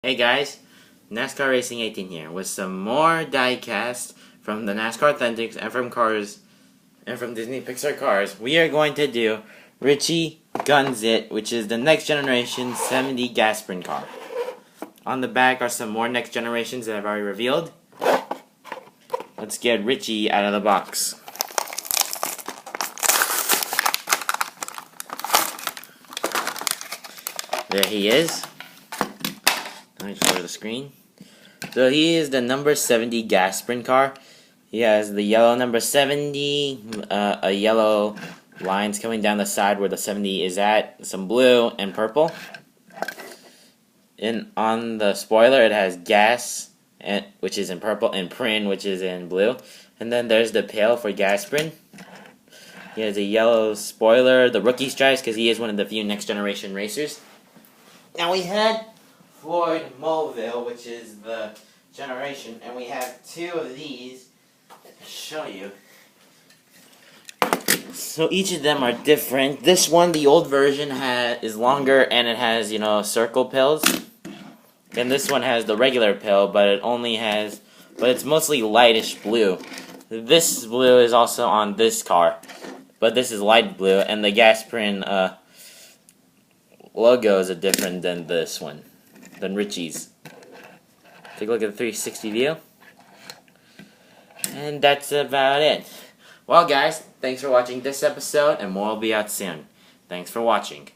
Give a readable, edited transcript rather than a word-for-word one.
Hey guys, NASCAR Racing 18 here with some more diecast from the NASCAR Authentics and from Cars and from Disney Pixar Cars. We are going to do Riche Gunzit, which is the next generation 70 gas sprint car. On the back are some more next generations that I've already revealed. Let's get Riche out of the box. There he is. Let me show the screen. So he is the number 70 gas sprint car. He has the yellow number 70, a yellow lines coming down the side where the 70 is at, some blue and purple. And on the spoiler it has gas, which is in purple, and Prin, which is in blue. And then there's the pail for gas sprint. He has a yellow spoiler, the rookie stripes, because he is one of the few next generation racers. Now we had Floyd Mulville, which is the generation, and we have two of these. Let me show you. So each of them are different. This one, the old version, is longer and it has, circle pills. And this one has the regular pill, but it's mostly lightish blue. This blue is also on this car, but this is light blue, and the Gasprint logos are different than this one, than Riche's. Take a look at the 360 view. And that's about it. Well guys, thanks for watching this episode, and more will be out soon. Thanks for watching.